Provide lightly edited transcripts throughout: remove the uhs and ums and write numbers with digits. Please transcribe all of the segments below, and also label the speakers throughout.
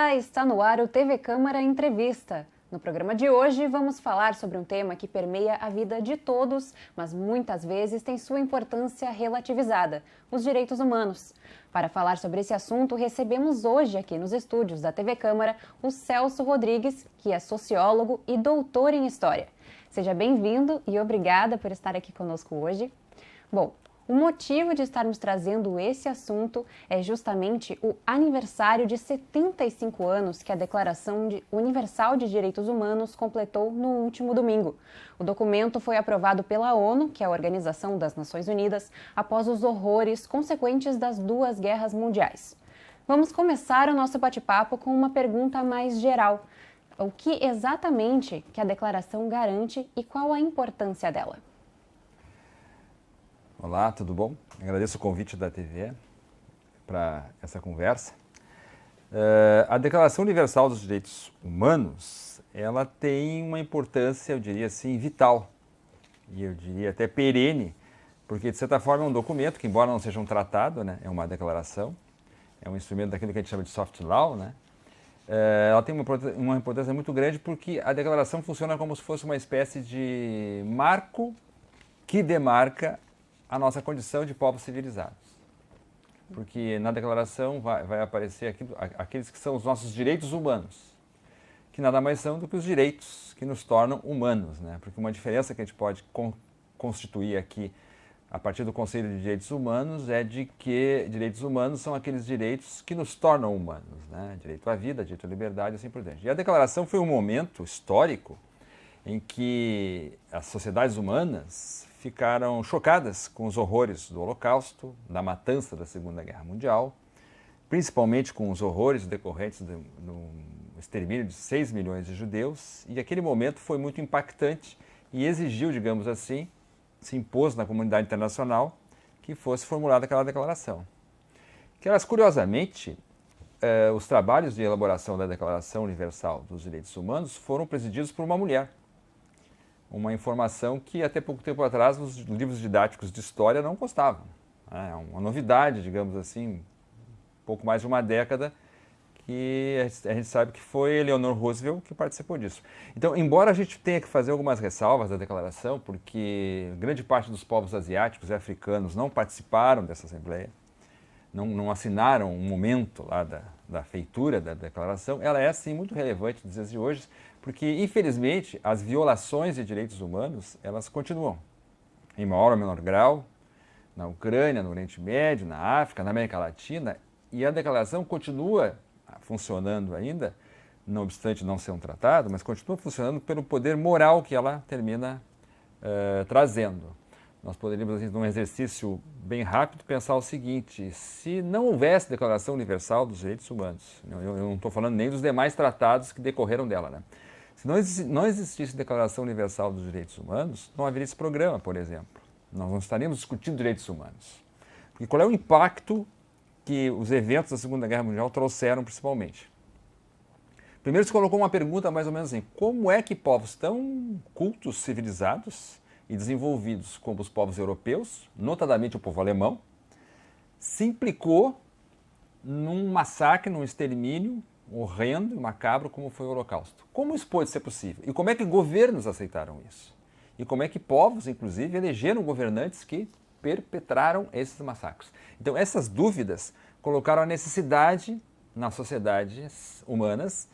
Speaker 1: Olá, está no ar o TV Câmara Entrevista. No programa de hoje vamos falar sobre um tema que permeia a vida de todos, mas muitas vezes tem sua importância relativizada: os direitos humanos. Para falar sobre esse assunto, recebemos hoje aqui nos estúdios da TV Câmara o Celso Rodrigues, que é sociólogo e doutor em História. Seja bem-vindo e obrigada por estar aqui conosco hoje. Bom, o motivo de estarmos trazendo esse assunto é justamente o aniversário de 75 anos que a Declaração Universal de Direitos Humanos completou no último domingo. O documento foi aprovado pela ONU, que é a Organização das Nações Unidas, após os horrores consequentes das duas guerras mundiais. Vamos começar o nosso bate-papo com uma pergunta mais geral. O que exatamente que a declaração garante e qual a importância dela?
Speaker 2: Olá, tudo bom? Agradeço o convite da TV para essa conversa. A Declaração Universal dos Direitos Humanos, ela tem uma importância, eu diria assim, vital, e eu diria até perene, porque de certa forma é um documento que, embora não seja um tratado, né, é uma declaração, é um instrumento daquilo que a gente chama de soft law, né? Ela tem uma importância muito grande porque a declaração funciona como se fosse uma espécie de marco que demarca a nossa condição de povos civilizados. Porque na declaração vai aparecer aqueles que são os nossos direitos humanos, que nada mais são do que os direitos que nos tornam humanos, né? Porque uma diferença que a gente pode constituir aqui a partir do conceito de direitos humanos é de que direitos humanos são aqueles direitos que nos tornam humanos, né? Direito à vida, direito à liberdade e assim por diante. E a declaração foi um momento histórico em que as sociedades humanas ficaram chocadas com os horrores do Holocausto, da matança da Segunda Guerra Mundial, principalmente com os horrores decorrentes do extermínio de 6 milhões de judeus, e aquele momento foi muito impactante e exigiu, digamos assim, se impôs na comunidade internacional que fosse formulada aquela declaração. Que elas, curiosamente, os trabalhos de elaboração da Declaração Universal dos Direitos Humanos foram presididos por uma mulher. Uma informação que até pouco tempo atrás nos livros didáticos de história não constavam. É uma novidade, digamos assim, pouco mais de uma década, que a gente sabe que foi Eleanor Roosevelt que participou disso. Então, embora a gente tenha que fazer algumas ressalvas da declaração, porque grande parte dos povos asiáticos e africanos não participaram dessa Assembleia, não assinaram um momento lá da feitura da declaração, ela é, sim, muito relevante nos dias de hoje, porque, infelizmente, as violações de direitos humanos, elas continuam, em maior ou menor grau, na Ucrânia, no Oriente Médio, na África, na América Latina, e a declaração continua funcionando ainda, não obstante não ser um tratado, mas continua funcionando pelo poder moral que ela termina trazendo. Nós poderíamos, assim, num exercício bem rápido, pensar o seguinte: se não houvesse Declaração Universal dos Direitos Humanos, eu não estou falando nem dos demais tratados que decorreram dela, né? Se não existisse Declaração Universal dos Direitos Humanos, não haveria esse programa, por exemplo. Nós não estaríamos discutindo direitos humanos. Porque qual é o impacto que os eventos da Segunda Guerra Mundial trouxeram, principalmente? Primeiro se colocou uma pergunta mais ou menos assim: como é que povos tão cultos, civilizados e desenvolvidos como os povos europeus, notadamente o povo alemão, se implicou num massacre, num extermínio horrendo e macabro como foi o Holocausto? Como isso pode ser possível? E como é que governos aceitaram isso? E como é que povos, inclusive, elegeram governantes que perpetraram esses massacres? Então, essas dúvidas colocaram a necessidade nas sociedades humanas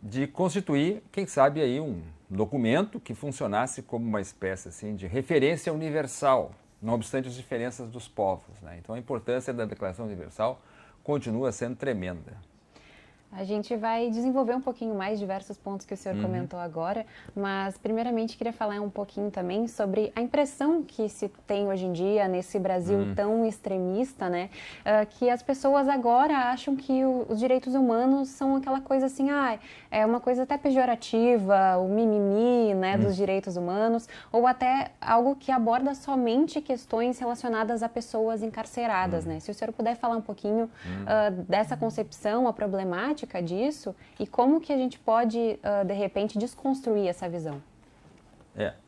Speaker 2: de constituir, quem sabe, aí um documento que funcionasse como uma espécie assim, de referência universal, não obstante as diferenças dos povos, né? Então, a importância da Declaração Universal continua sendo tremenda.
Speaker 1: A gente vai desenvolver um pouquinho mais diversos pontos que o senhor comentou agora, mas primeiramente queria falar um pouquinho também sobre a impressão que se tem hoje em dia nesse Brasil tão extremista, né? Que as pessoas agora acham que os direitos humanos são aquela coisa assim, é uma coisa até pejorativa, o mimimi, né, dos direitos humanos, ou até algo que aborda somente questões relacionadas a pessoas encarceradas, né? Se o senhor puder falar um pouquinho dessa concepção, a problemática disso e como que a gente pode, de repente, desconstruir essa visão.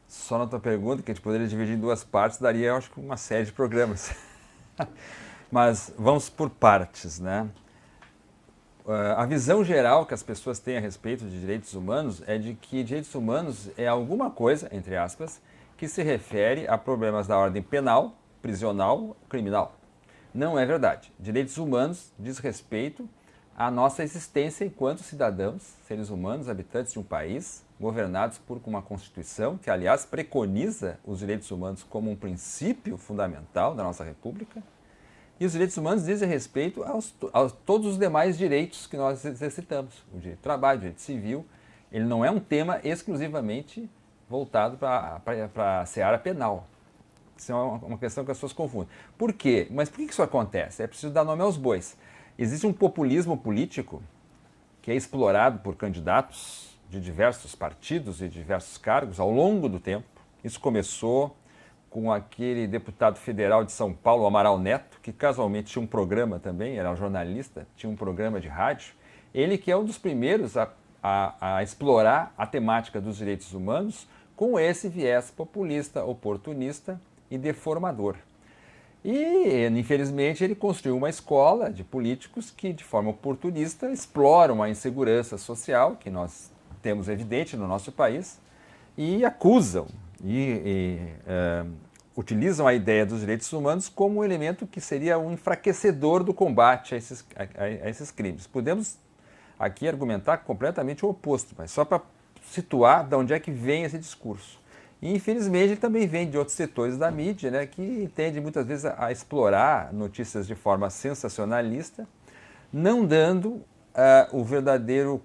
Speaker 2: Só na tua pergunta, que a gente poderia dividir em duas partes, daria, eu acho, uma série de programas. Mas vamos por partes, né? a visão geral que as pessoas têm a respeito de direitos humanos é de que direitos humanos é alguma coisa, entre aspas, que se refere a problemas da ordem penal, prisional, criminal. Não é verdade. Direitos humanos diz respeito à nossa existência enquanto cidadãos, seres humanos, habitantes de um país, governados por uma Constituição, que, aliás, preconiza os direitos humanos como um princípio fundamental da nossa República. E os direitos humanos dizem respeito a todos os demais direitos que nós exercitamos. O direito de trabalho, o direito civil, ele não é um tema exclusivamente voltado para a seara penal. Isso é uma questão que as pessoas confundem. Por quê? Mas por que isso acontece? É preciso dar nome aos bois. Existe um populismo político que é explorado por candidatos de diversos partidos e diversos cargos ao longo do tempo. Isso começou com aquele deputado federal de São Paulo, Amaral Neto, que casualmente tinha um programa também, era jornalista, tinha um programa de rádio. Ele que é um dos primeiros a explorar a temática dos direitos humanos com esse viés populista, oportunista e deformador. E, infelizmente, ele construiu uma escola de políticos que, de forma oportunista, exploram a insegurança social, que nós temos evidente no nosso país, e acusam utilizam a ideia dos direitos humanos como um elemento que seria um enfraquecedor do combate a esses crimes. Podemos aqui argumentar completamente o oposto, mas só para situar de onde é que vem esse discurso. E, infelizmente, ele também vem de outros setores da mídia, né, que tendem muitas vezes a explorar notícias de forma sensacionalista, não dando o verdadeiro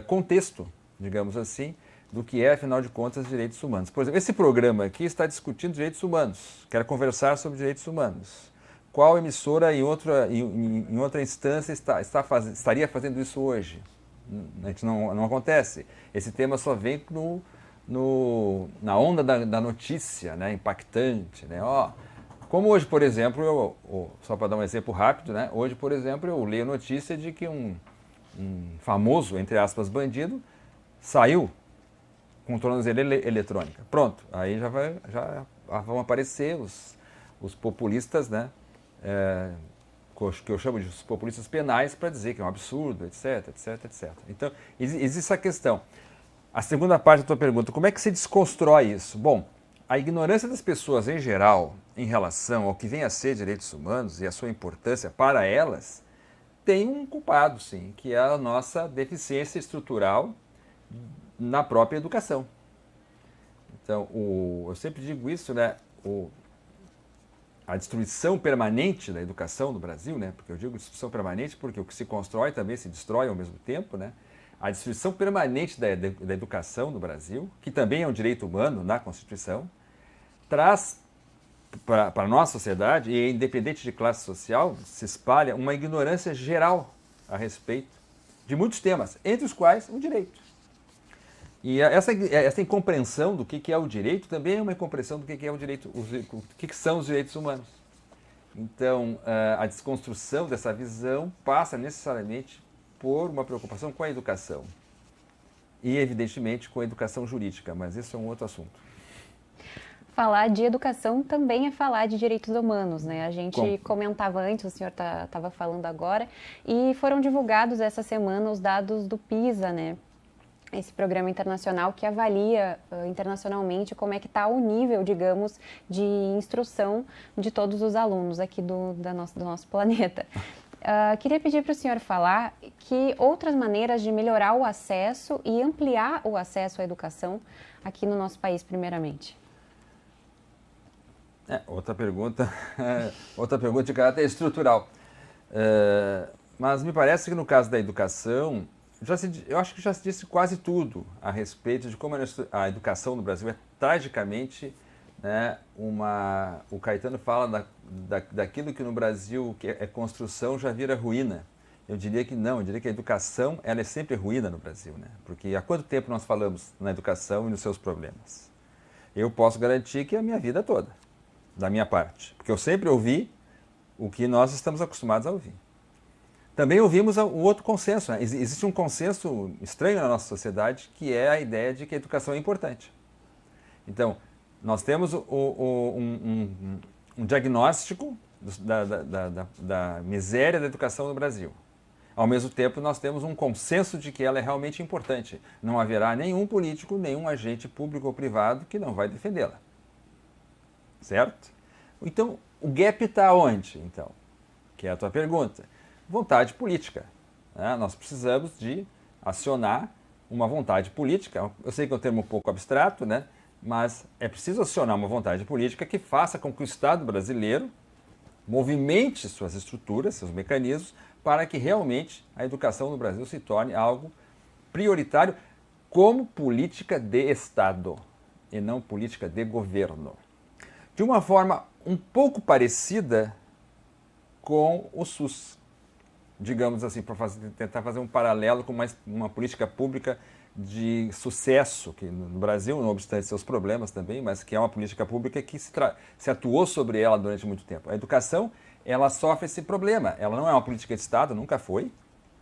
Speaker 2: contexto, digamos assim, do que é, afinal de contas, direitos humanos. Por exemplo, esse programa aqui está discutindo direitos humanos, quer conversar sobre direitos humanos. Qual emissora em outra instância estaria fazendo isso hoje? A gente não acontece. Esse tema só vem na onda da notícia, né, impactante. Né? Como hoje, por exemplo, só para dar um exemplo rápido, né? Hoje, por exemplo, eu leio notícia de que um famoso, entre aspas, bandido, saiu com tornozeleira eletrônica. Pronto, aí já vão aparecer os populistas, né? Que eu chamo de populistas penais, para dizer que é um absurdo, etc, etc, etc. Então, existe essa questão. A segunda parte da tua pergunta, como é que se desconstrói isso? Bom, a ignorância das pessoas em geral em relação ao que vem a ser direitos humanos e a sua importância para elas tem um culpado, sim, que é a nossa deficiência estrutural na própria educação. Então, eu sempre digo isso, né? A destruição permanente da educação no Brasil, né? Porque eu digo destruição permanente porque o que se constrói também se destrói ao mesmo tempo, né? A destruição permanente da educação no Brasil, que também é um direito humano na Constituição, traz para a nossa sociedade, e independente de classe social, se espalha uma ignorância geral a respeito de muitos temas, entre os quais o direito. E essa incompreensão do que é o direito também é uma incompreensão do que é o direito, o que são os direitos humanos. Então, a desconstrução dessa visão passa necessariamente por uma preocupação com a educação e, evidentemente, com a educação jurídica, mas isso é um outro assunto.
Speaker 1: Falar de educação também é falar de direitos humanos, né? A gente comentava antes, o senhor estava falando agora, e foram divulgados essa semana os dados do PISA, né? Esse programa internacional que avalia internacionalmente como é que está o nível, digamos, de instrução de todos os alunos aqui do nosso planeta. Queria pedir para o senhor falar que outras maneiras de melhorar o acesso e ampliar o acesso à educação aqui no nosso país, primeiramente.
Speaker 2: Outra pergunta de caráter estrutural. Mas me parece que no caso da educação, eu acho que já se disse quase tudo a respeito de como a educação no Brasil é tragicamente, né, o Caetano fala daquilo que no Brasil que é construção já vira ruína. Eu diria que não, eu diria que a educação ela é sempre ruína no Brasil, né? Porque há quanto tempo nós falamos na educação e nos seus problemas? Eu posso garantir que é a minha vida toda, da minha parte, porque eu sempre ouvi o que nós estamos acostumados a ouvir. Também ouvimos o outro consenso, né? Existe um consenso estranho na nossa sociedade, que é a ideia de que a educação é importante. Então, nós temos um diagnóstico da miséria da educação no Brasil. Ao mesmo tempo, nós temos um consenso de que ela é realmente importante. Não haverá nenhum político, nenhum agente público ou privado que não vai defendê-la. Certo? Então, o gap está onde, então? Que é a tua pergunta. Vontade política. Né? Nós precisamos de acionar uma vontade política. Eu sei que é um termo um pouco abstrato, né? Mas é preciso acionar uma vontade política que faça com que o Estado brasileiro movimente suas estruturas, seus mecanismos, para que realmente a educação no Brasil se torne algo prioritário como política de Estado e não política de governo. De uma forma um pouco parecida com o SUS, digamos assim, para tentar fazer um paralelo com uma política pública de sucesso, que no Brasil, não obstante seus problemas também, mas que é uma política pública que se atuou sobre ela durante muito tempo. A educação, ela sofre esse problema. Ela não é uma política de Estado, nunca foi.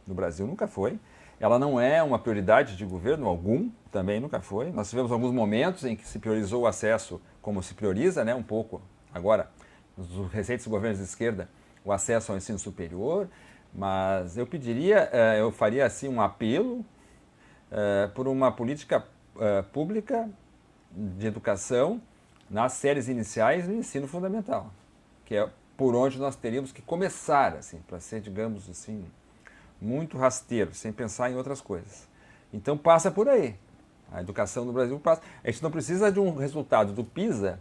Speaker 2: No Brasil, nunca foi. Ela não é uma prioridade de governo algum, também nunca foi. Nós tivemos alguns momentos em que se priorizou o acesso, como se prioriza, né, um pouco agora, nos recentes governos de esquerda, o acesso ao ensino superior. Mas eu pediria, eu faria assim um apelo por uma política pública de educação nas séries iniciais do ensino fundamental, que é por onde nós teríamos que começar, assim, para ser, digamos assim, muito rasteiro, sem pensar em outras coisas. Então passa por aí. A educação no Brasil passa. A gente não precisa de um resultado do PISA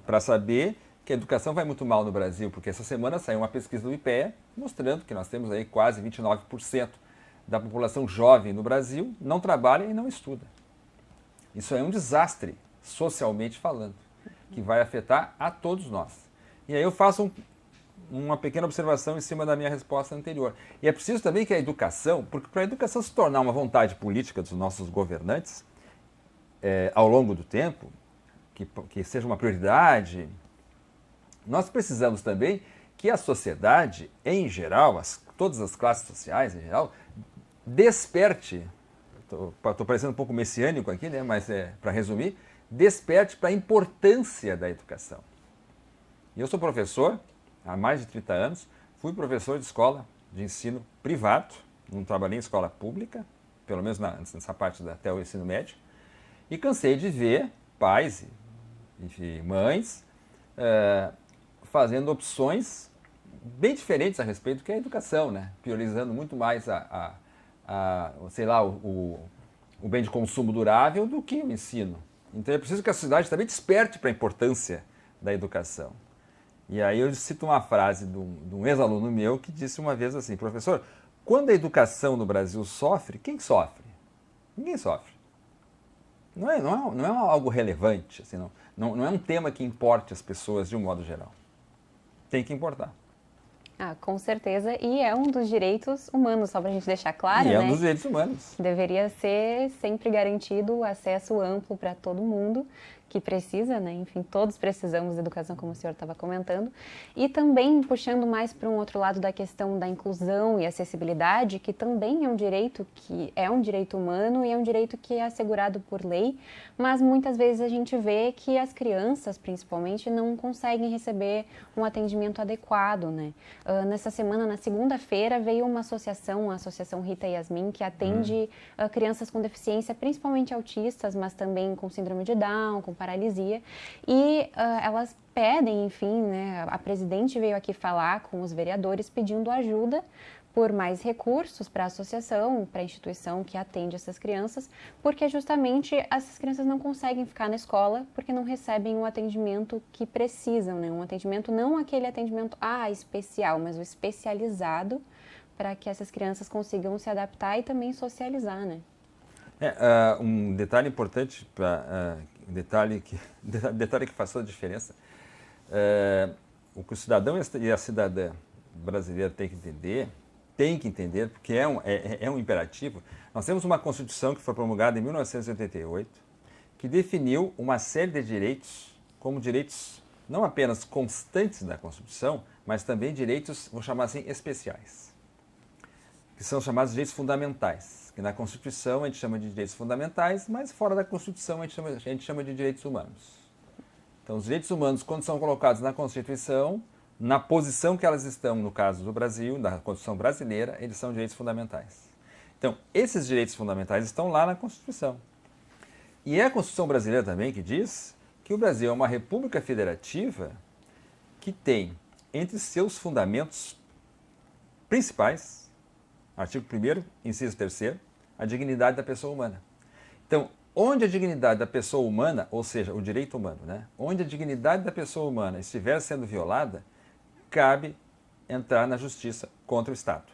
Speaker 2: para saber que a educação vai muito mal no Brasil, porque essa semana saiu uma pesquisa do IPEA mostrando que nós temos aí quase 29% da população jovem no Brasil não trabalha e não estuda. Isso é um desastre, socialmente falando, que vai afetar a todos nós. E aí eu faço uma pequena observação em cima da minha resposta anterior. E é preciso também que a educação, porque para a educação se tornar uma vontade política dos nossos governantes, ao longo do tempo, que seja uma prioridade, nós precisamos também que a sociedade, em geral, todas as classes sociais em geral, desperte, estou parecendo um pouco messiânico aqui, né? Mas para resumir, desperte para a importância da educação. Eu sou professor há mais de 30 anos, fui professor de escola de ensino privado, não trabalhei em escola pública, pelo menos nessa parte até o ensino médio, e cansei de ver pais e mães fazendo opções bem diferentes a respeito do que a educação, né? Priorizando muito mais sei lá, o bem de consumo durável do que o ensino. Então é preciso que a sociedade também desperte para a importância da educação. E aí eu cito uma frase de um ex-aluno meu que disse uma vez assim: professor, quando a educação no Brasil sofre, quem sofre? Ninguém sofre. Não é algo relevante, assim, não é um tema que importe as pessoas de um modo geral. Tem que importar.
Speaker 1: Com certeza, e é um dos direitos humanos, só para a gente deixar claro,
Speaker 2: né?
Speaker 1: É
Speaker 2: um dos direitos humanos.
Speaker 1: Deveria ser sempre garantido o acesso amplo para todo mundo que precisa, né? Enfim, todos precisamos de educação, como o senhor estava comentando. E também puxando mais para um outro lado da questão da inclusão e acessibilidade, que também é um direito humano e é um direito que é assegurado por lei, mas muitas vezes a gente vê que as crianças, principalmente, não conseguem receber um atendimento adequado, né? Nessa semana, na segunda-feira, veio uma associação, a Associação Rita Yasmin, que atende crianças com deficiência, principalmente autistas, mas também com síndrome de Down, com paralisia, e elas pedem, enfim, né, a presidente veio aqui falar com os vereadores pedindo ajuda por mais recursos para a associação, para a instituição que atende essas crianças, porque justamente essas crianças não conseguem ficar na escola porque não recebem o atendimento que precisam, né? Um atendimento, não aquele atendimento especial, mas o especializado para que essas crianças consigam se adaptar e também socializar, né?
Speaker 2: Um detalhe importante, detalhe que faz toda a diferença, o que o cidadão e a cidadã brasileira têm que entender, porque é um imperativo. Nós temos uma Constituição que foi promulgada em 1988, que definiu uma série de direitos como direitos não apenas constantes da Constituição, mas também direitos, vou chamar assim, especiais, que são chamados direitos fundamentais, que na Constituição a gente chama de direitos fundamentais, mas fora da Constituição a gente chama de direitos humanos. Então, os direitos humanos, quando são colocados na Constituição, na posição que elas estão, no caso do Brasil, da Constituição brasileira, eles são direitos fundamentais. Então, esses direitos fundamentais estão lá na Constituição. E é a Constituição brasileira também que diz que o Brasil é uma república federativa que tem, entre seus fundamentos principais, artigo 1º, inciso 3º, a dignidade da pessoa humana. Então, onde a dignidade da pessoa humana, ou seja, o direito humano, né? Onde a dignidade da pessoa humana estiver sendo violada, cabe entrar na justiça contra o Estado.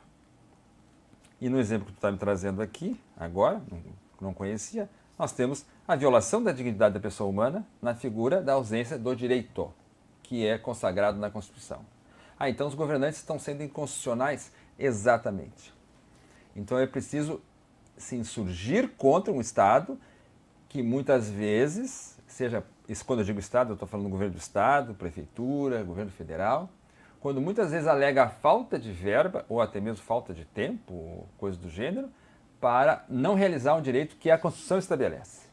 Speaker 2: E no exemplo que tu está me trazendo aqui, agora, não conhecia, nós temos a violação da dignidade da pessoa humana na figura da ausência do direito, que é consagrado na Constituição. Então os governantes estão sendo inconstitucionais? Exatamente. Então é preciso se insurgir contra um Estado que muitas vezes, quando eu digo Estado, eu estou falando do governo do Estado, prefeitura, governo federal, quando muitas vezes alega a falta de verba ou até mesmo falta de tempo, ou coisa do gênero, para não realizar um direito que a Constituição estabelece.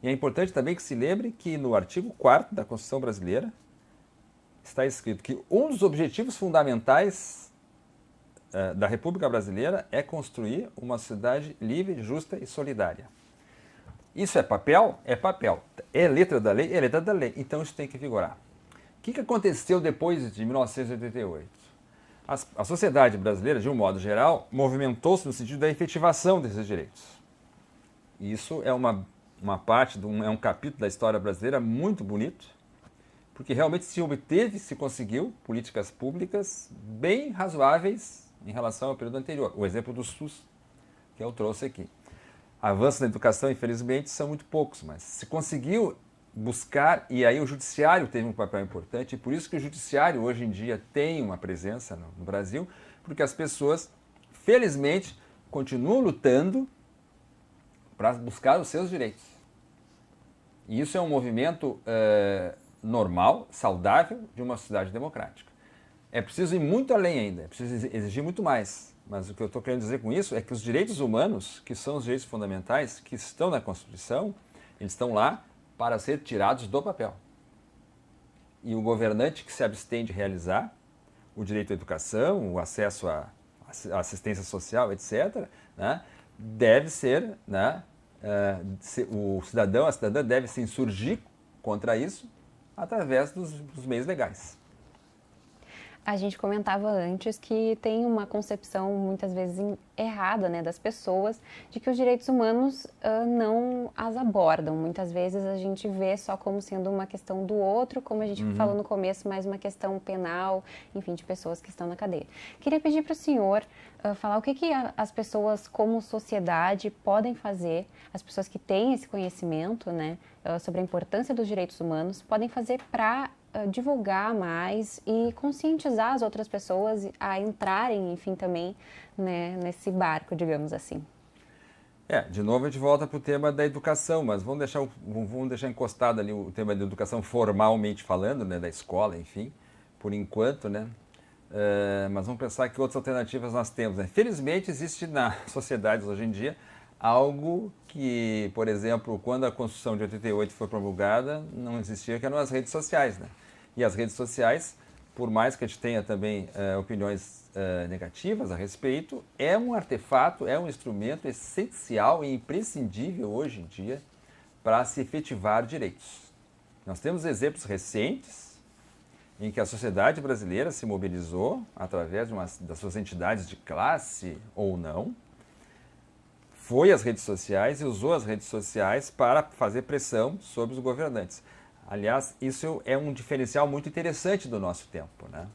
Speaker 2: E é importante também que se lembre que no artigo 4º da Constituição brasileira está escrito que um dos objetivos fundamentais da República Brasileira é construir uma sociedade livre, justa e solidária. Isso é papel? É papel. É letra da lei? É letra da lei. Então isso tem que vigorar. O que aconteceu depois de 1988? A sociedade brasileira, de um modo geral, movimentou-se no sentido da efetivação desses direitos. Isso é uma parte, é um capítulo da história brasileira muito bonito, porque realmente se conseguiu políticas públicas bem razoáveis em relação ao período anterior. O exemplo do SUS, que eu trouxe aqui. Avanços na educação, infelizmente, são muito poucos, mas se conseguiu buscar, e aí o judiciário teve um papel importante, e por isso que o judiciário hoje em dia tem uma presença no Brasil, porque as pessoas, felizmente, continuam lutando para buscar os seus direitos. E isso é um movimento normal, saudável, de uma sociedade democrática. É preciso ir muito além ainda, é preciso exigir muito mais. Mas o que eu estou querendo dizer com isso é que os direitos humanos, que são os direitos fundamentais, que estão na Constituição, eles estão lá para ser tirados do papel. E o governante que se abstém de realizar o direito à educação, o acesso à assistência social, etc., né, deve ser, né, o cidadão, a cidadã deve se insurgir contra isso através dos meios legais.
Speaker 1: A gente comentava antes que tem uma concepção muitas vezes errada, né, das pessoas de que os direitos humanos não as abordam. Muitas vezes a gente vê só como sendo uma questão do outro, como a gente falou no começo, mais uma questão penal, enfim, de pessoas que estão na cadeia. Queria pedir para o senhor falar o que as pessoas como sociedade podem fazer, as pessoas que têm esse conhecimento, né, sobre a importância dos direitos humanos, podem fazer para divulgar mais e conscientizar as outras pessoas a entrarem, enfim, também, né, nesse barco, digamos assim.
Speaker 2: De novo a gente volta para o tema da educação, mas vamos deixar encostado ali o tema da educação formalmente falando, né, da escola, enfim, por enquanto, né? Mas vamos pensar que outras alternativas nós temos, né? Felizmente existe na sociedade hoje em dia algo que, por exemplo, quando a Constituição de 88 foi promulgada, não existia, que eram as redes sociais, né? E as redes sociais, por mais que a gente tenha também opiniões negativas a respeito, é um artefato, é um instrumento essencial e imprescindível hoje em dia para se efetivar direitos. Nós temos exemplos recentes em que a sociedade brasileira se mobilizou através das suas entidades de classe ou não, foi às redes sociais e usou as redes sociais para fazer pressão sobre os governantes. Aliás, isso é um diferencial muito interessante do nosso tempo, né?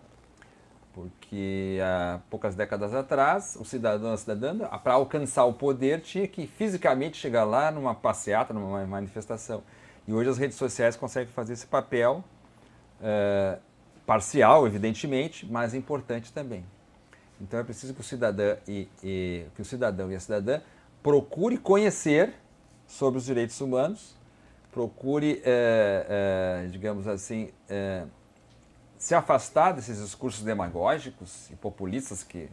Speaker 2: Porque há poucas décadas atrás, o cidadão, a cidadã, para alcançar o poder, tinha que fisicamente chegar lá numa passeata, numa manifestação. E hoje as redes sociais conseguem fazer esse papel parcial, evidentemente, mas importante também. Então é preciso que o cidadão e a cidadã procure conhecer sobre os direitos humanos, procure, digamos assim, se afastar desses discursos demagógicos e populistas que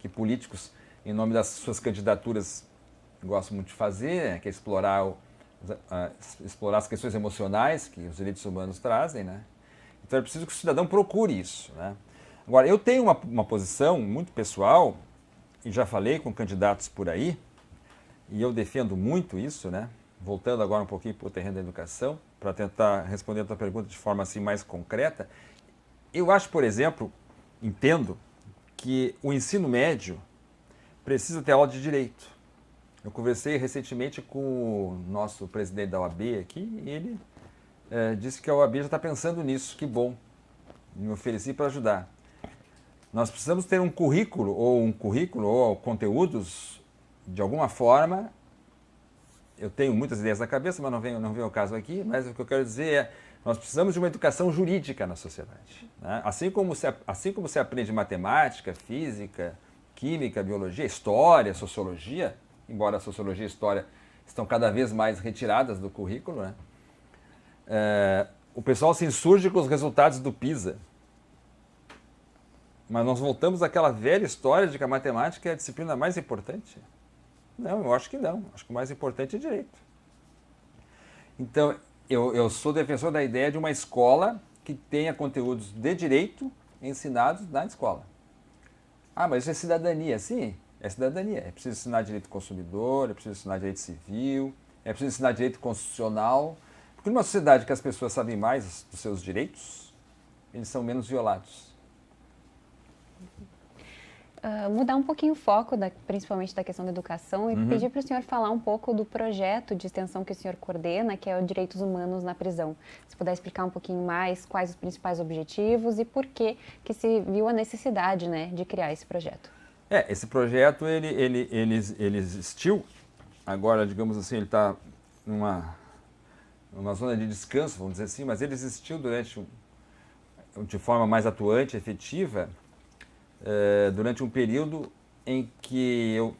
Speaker 2: políticos, em nome das suas candidaturas, gostam muito de fazer, que é explorar as questões emocionais que os direitos humanos trazem, né? Então é preciso que o cidadão procure isso, né? Agora, eu tenho uma posição muito pessoal, e já falei com candidatos por aí, e eu defendo muito isso, né? Voltando agora um pouquinho para o terreno da educação, para tentar responder a tua pergunta de forma assim mais concreta. Eu acho, por exemplo, entendo que o ensino médio precisa ter aula de direito. Eu conversei recentemente com o nosso presidente da OAB aqui e ele disse que a OAB já está pensando nisso, que bom. Me ofereci para ajudar. Nós precisamos ter um currículo ou conteúdos, de alguma forma. Eu tenho muitas ideias na cabeça, mas não vem ao caso aqui, mas o que eu quero dizer é, nós precisamos de uma educação jurídica na sociedade, né? Assim como se aprende matemática, física, química, biologia, história, sociologia, embora a sociologia e a história estão cada vez mais retiradas do currículo, né? O pessoal se insurge com os resultados do PISA. Mas nós voltamos àquela velha história de que a matemática é a disciplina mais importante. Não, eu acho que não. Acho que o mais importante é direito. Então, eu sou defensor da ideia de uma escola que tenha conteúdos de direito ensinados na escola. Ah, mas isso é cidadania. Sim, é cidadania. É preciso ensinar direito do consumidor, é preciso ensinar direito civil, é preciso ensinar direito constitucional. Porque numa sociedade que as pessoas sabem mais dos seus direitos, eles são menos violados.
Speaker 1: Mudar um pouquinho o foco, principalmente da questão da educação, e pedir para o senhor falar um pouco do projeto de extensão que o senhor coordena, que é o Direitos Humanos na Prisão. Se puder explicar um pouquinho mais quais os principais objetivos e por que se viu a necessidade, né, de criar esse projeto.
Speaker 2: Esse projeto ele existiu, agora, digamos assim, ele está numa zona de descanso, vamos dizer assim, mas ele existiu de forma mais atuante, efetiva, durante um período em que eu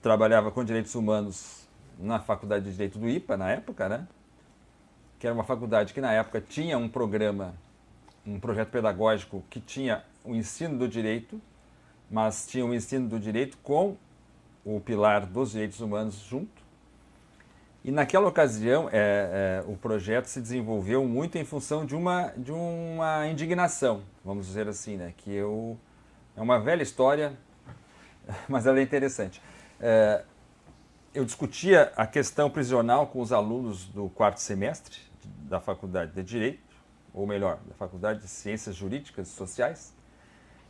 Speaker 2: trabalhava com direitos humanos na Faculdade de Direito do IPA, na época, né? Que era uma faculdade que na época tinha um programa, um projeto pedagógico que tinha o ensino do direito, mas tinha o ensino do direito com o pilar dos direitos humanos junto. E naquela ocasião, o projeto se desenvolveu muito em função de uma indignação, vamos dizer assim, né? É uma velha história, mas ela é interessante. Eu discutia a questão prisional com os alunos do quarto semestre da Faculdade de Direito, ou melhor, da Faculdade de Ciências Jurídicas e Sociais,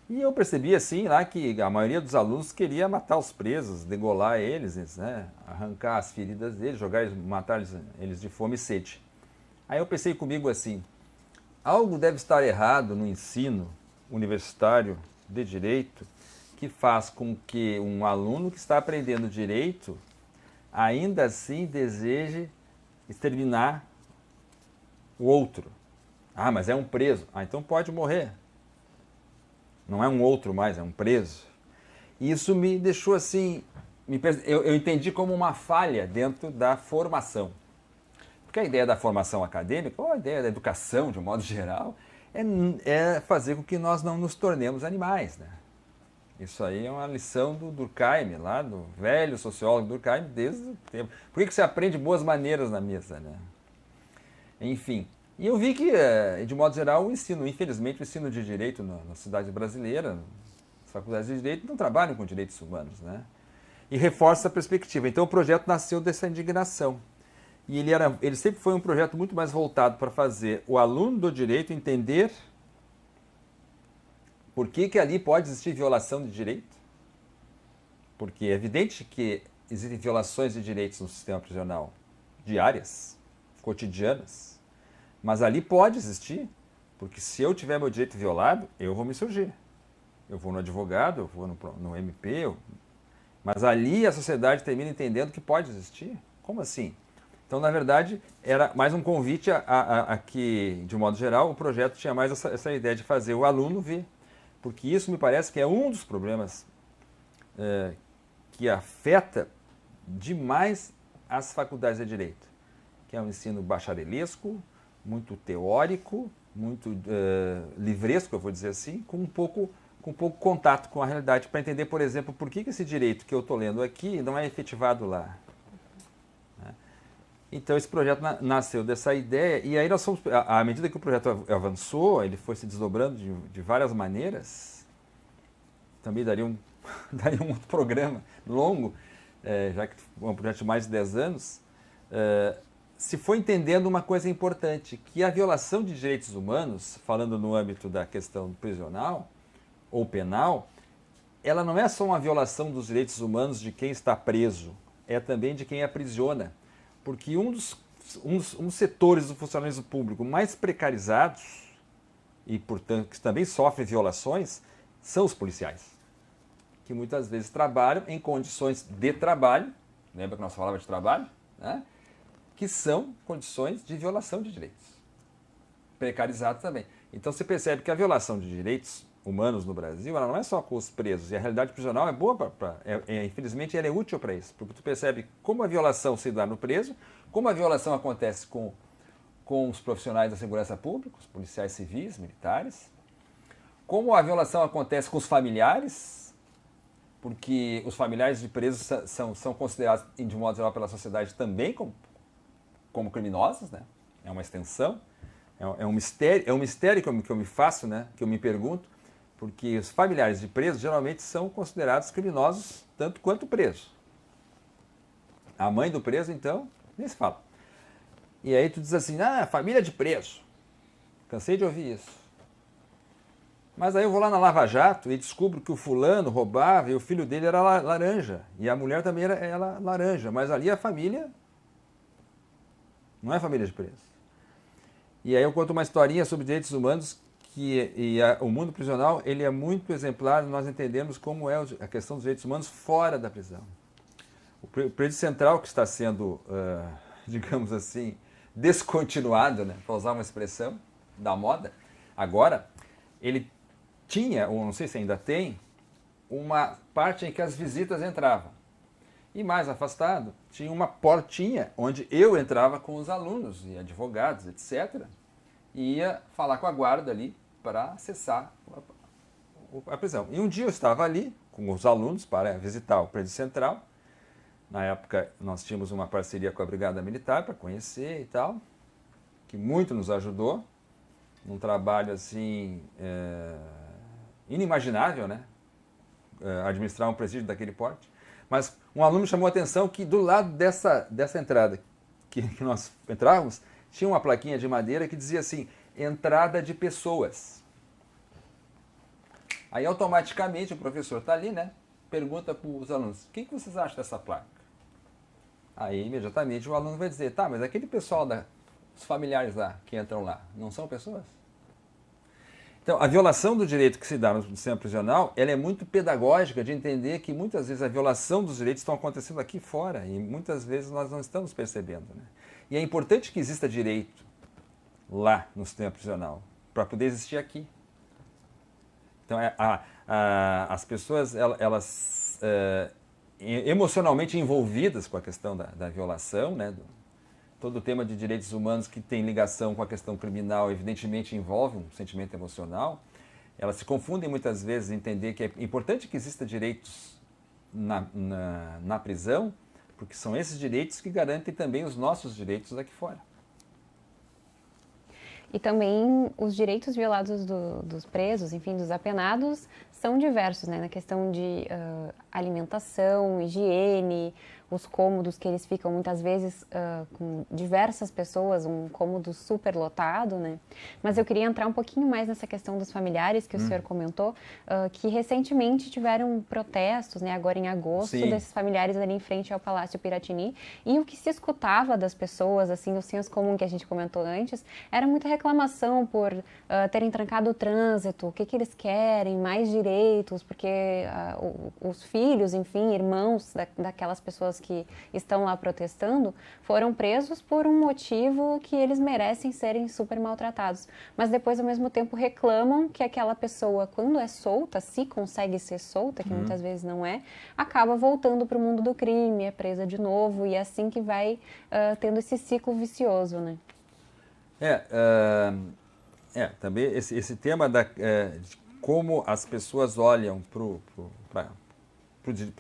Speaker 2: e eu percebi assim lá que a maioria dos alunos queria matar os presos, degolar eles, né? Arrancar as feridas deles, matar eles de fome e sede. Aí eu pensei comigo assim, algo deve estar errado no ensino universitário de direito que faz com que um aluno que está aprendendo direito ainda assim deseje exterminar o outro. Ah, mas é um preso. Ah, então pode morrer. Não é um outro mais, é um preso. E isso me deixou assim, eu entendi como uma falha dentro da formação. Porque a ideia da formação acadêmica, ou a ideia da educação de um modo geral, é fazer com que nós não nos tornemos animais, né? Isso aí é uma lição do Durkheim, lá do velho sociólogo Durkheim, desde o tempo. Por que você aprende boas maneiras na mesa, né? Enfim, e eu vi que, de modo geral, infelizmente o ensino de direito na sociedade brasileira, as faculdades de direito não trabalham com direitos humanos, né? E reforça a perspectiva. Então o projeto nasceu dessa indignação. E ele sempre foi um projeto muito mais voltado para fazer o aluno do direito entender por que ali pode existir violação de direito. Porque é evidente que existem violações de direitos no sistema prisional diárias, cotidianas, mas ali pode existir, porque se eu tiver meu direito violado, eu vou me insurgir. Eu vou no advogado, eu vou no MP, mas ali a sociedade termina entendendo que pode existir. Como assim? Então, na verdade, era mais um convite a que, de modo geral, o projeto tinha mais essa ideia de fazer o aluno ver. Porque isso me parece que é um dos problemas que afeta demais as faculdades de direito, que é um ensino bacharelesco, muito teórico, muito livresco, eu vou dizer assim, com pouco contato com a realidade, para entender, por exemplo, por que esse direito que eu estou lendo aqui não é efetivado lá. Então esse projeto nasceu dessa ideia e aí nós fomos, à medida que o projeto avançou, ele foi se desdobrando de várias maneiras, também daria daria um outro programa longo, já que é um projeto de mais de 10 anos, se foi entendendo uma coisa importante, que a violação de direitos humanos, falando no âmbito da questão prisional ou penal, ela não é só uma violação dos direitos humanos de quem está preso, é também de quem aprisiona. Porque um dos setores do funcionalismo público mais precarizados e, portanto, que também sofrem violações, são os policiais, que muitas vezes trabalham em condições de trabalho, lembra que nós falávamos de trabalho, né? Que são condições de violação de direitos, precarizados também. Então você percebe que a violação de direitos humanos no Brasil, ela não é só com os presos, e a realidade prisional é boa, infelizmente ela é útil para isso, porque tu percebe como a violação se dá no preso, como a violação acontece com os profissionais da segurança pública, os policiais civis, militares, como a violação acontece com os familiares, porque os familiares de presos são considerados, de modo geral, pela sociedade também como criminosos, né? É uma extensão, é um mistério que eu me faço, né? Que eu me pergunto, porque os familiares de presos geralmente são considerados criminosos tanto quanto o preso. A mãe do preso, então, nem se fala. E aí tu diz assim, família de preso. Cansei de ouvir isso. Mas aí eu vou lá na Lava Jato e descubro que o fulano roubava e o filho dele era laranja. E a mulher também era laranja. Mas ali a família não é família de preso. E aí eu conto uma historinha sobre direitos humanos o mundo prisional ele é muito exemplar, nós entendemos como é a questão dos direitos humanos fora da prisão. O presídio central que está sendo, digamos assim, descontinuado, né, para usar uma expressão da moda, agora, ele tinha, ou não sei se ainda tem, uma parte em que as visitas entravam. E mais afastado, tinha uma portinha onde eu entrava com os alunos e advogados, etc., e ia falar com a guarda ali para acessar a prisão. E um dia eu estava ali com os alunos para visitar o prédio central. Na época nós tínhamos uma parceria com a Brigada Militar para conhecer e tal, que muito nos ajudou, num trabalho assim inimaginável, né? Administrar um presídio daquele porte. Mas um aluno chamou a atenção que do lado dessa entrada que nós entrávamos, tinha uma plaquinha de madeira que dizia assim, entrada de pessoas. Aí automaticamente o professor está ali, né? Pergunta para os alunos, o que vocês acham dessa placa? Aí imediatamente o aluno vai dizer, tá, mas aquele pessoal, os familiares lá, que entram lá, não são pessoas? Então, a violação do direito que se dá no sistema prisional, ela é muito pedagógica de entender que muitas vezes a violação dos direitos estão acontecendo aqui fora e muitas vezes nós não estamos percebendo, né? E é importante que exista direito lá no sistema prisional para poder existir aqui. Então, as pessoas, elas emocionalmente envolvidas com a questão da violação, né? Todo o tema de direitos humanos que tem ligação com a questão criminal, evidentemente, envolve um sentimento emocional. Elas se confundem muitas vezes em entender que é importante que exista direitos na prisão, porque são esses direitos que garantem também os nossos direitos aqui fora.
Speaker 1: E também os direitos violados dos presos, enfim, dos apenados, são diversos, né? Na questão de alimentação, higiene, os cômodos que eles ficam muitas vezes com diversas pessoas, um cômodo super lotado, né? Mas eu queria entrar um pouquinho mais nessa questão dos familiares que o senhor comentou, que recentemente tiveram protestos, né? Agora em agosto,
Speaker 2: Sim,
Speaker 1: desses familiares ali em frente ao Palácio Piratini, e o que se escutava das pessoas, assim, o senso comum que a gente comentou antes, era muita reclamação por terem trancado o trânsito, o que eles querem, mais direitos, porque os filhos, enfim, irmãos daquelas pessoas que estão lá protestando, foram presos por um motivo que eles merecem serem super maltratados. Mas depois, ao mesmo tempo, reclamam que aquela pessoa, quando é solta, se consegue ser solta, que muitas vezes não é, acaba voltando para o mundo do crime, é presa de novo, e é assim que vai tendo esse ciclo vicioso, né?
Speaker 2: Também esse tema de como as pessoas olham para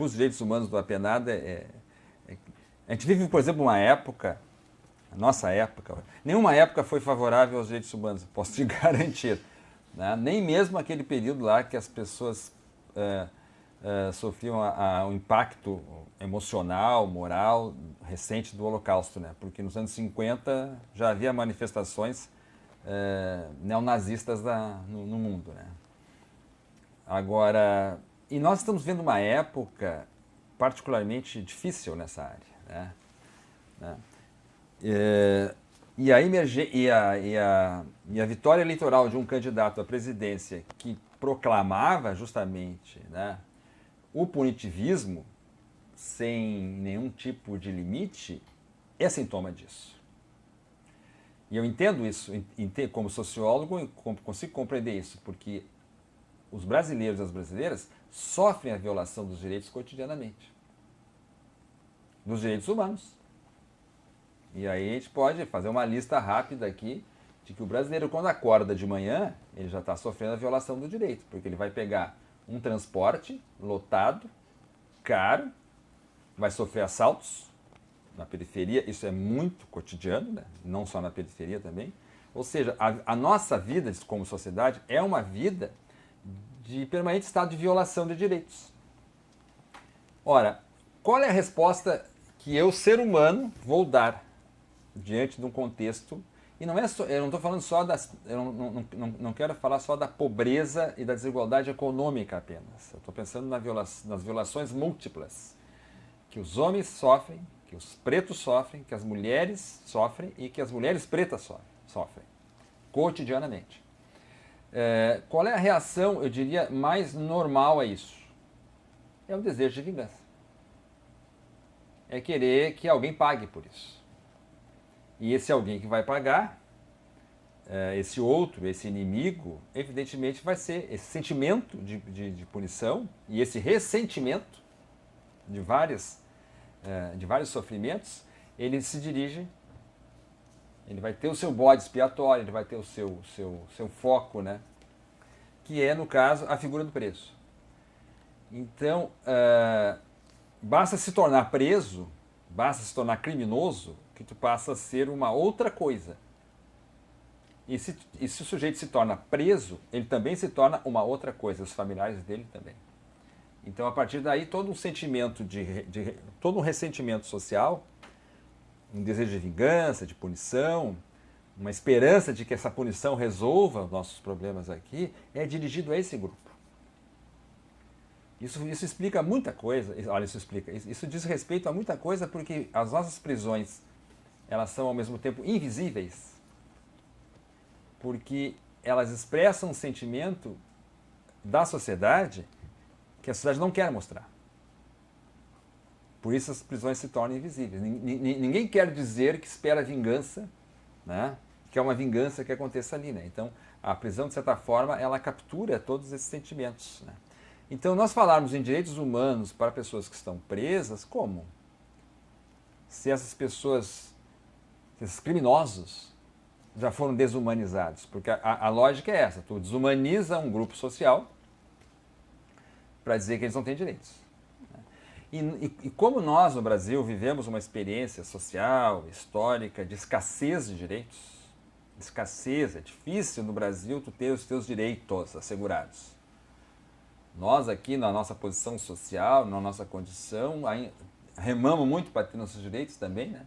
Speaker 2: os direitos humanos do apenado a gente vive, por exemplo, uma época nossa época, nenhuma época foi favorável aos direitos humanos, posso te garantir. Né? Nem mesmo aquele período lá que as pessoas sofriam o impacto emocional, moral recente do Holocausto, né? Porque nos anos 50 já havia manifestações neonazistas no mundo. Né? Agora, e nós estamos vendo uma época particularmente difícil nessa área. Né? E a vitória eleitoral de um candidato à presidência que proclamava justamente, né, o punitivismo sem nenhum tipo de limite é sintoma disso. E eu entendo isso, como sociólogo, consigo compreender isso, porque os brasileiros e as brasileiras sofrem a violação dos direitos cotidianamente, dos direitos humanos. E aí a gente pode fazer uma lista rápida aqui de que o brasileiro, quando acorda de manhã, ele já está sofrendo a violação do direito, porque ele vai pegar um transporte lotado, caro, vai sofrer assaltos na periferia, isso é muito cotidiano, né? Não só na periferia também. Ou seja, a nossa vida como sociedade é uma vida de permanente estado de violação de direitos. Ora, qual é a resposta que eu, ser humano, vou dar diante de um contexto? E não é só, eu não estou falando só não quero falar só da pobreza e da desigualdade econômica apenas. Eu estou pensando nas violações múltiplas que os homens sofrem, que os pretos sofrem, que as mulheres sofrem e que as mulheres pretas sofrem cotidianamente. Qual é a reação, eu diria, mais normal a isso? É o desejo de vingança. É querer que alguém pague por isso. E esse alguém que vai pagar, esse outro, esse inimigo, evidentemente vai ser esse sentimento de punição e esse ressentimento de vários sofrimentos, ele se dirige, ele vai ter o seu bode expiatório, ele vai ter o seu foco, né? Que é, no caso, a figura do preso. Então, basta se tornar preso, basta se tornar criminoso, que tu passa a ser uma outra coisa. E se o sujeito se torna preso, ele também se torna uma outra coisa, os familiares dele também. Então, a partir daí, todo um sentimento todo um ressentimento social, um desejo de vingança, de punição, uma esperança de que essa punição resolva os nossos problemas aqui, é dirigido a esse grupo. Isso explica muita coisa. Olha, isso diz respeito a muita coisa, porque as nossas prisões, elas são ao mesmo tempo invisíveis, porque elas expressam um sentimento da sociedade que a sociedade não quer mostrar. Por isso as prisões se tornam invisíveis. Ninguém quer dizer que espera vingança, né? Que é uma vingança que aconteça ali. Né? Então, a prisão, de certa forma, ela captura todos esses sentimentos. Né? Então, nós falarmos em direitos humanos para pessoas que estão presas, como? Se essas pessoas, esses criminosos, já foram desumanizados. Porque a lógica é essa, tu desumaniza um grupo social para dizer que eles não têm direitos. E como nós, no Brasil, vivemos uma experiência social, histórica, de escassez de direitos, escassez, é difícil no Brasil tu ter os teus direitos assegurados. Nós aqui, na nossa posição social, na nossa condição, remamos muito para ter nossos direitos também, né?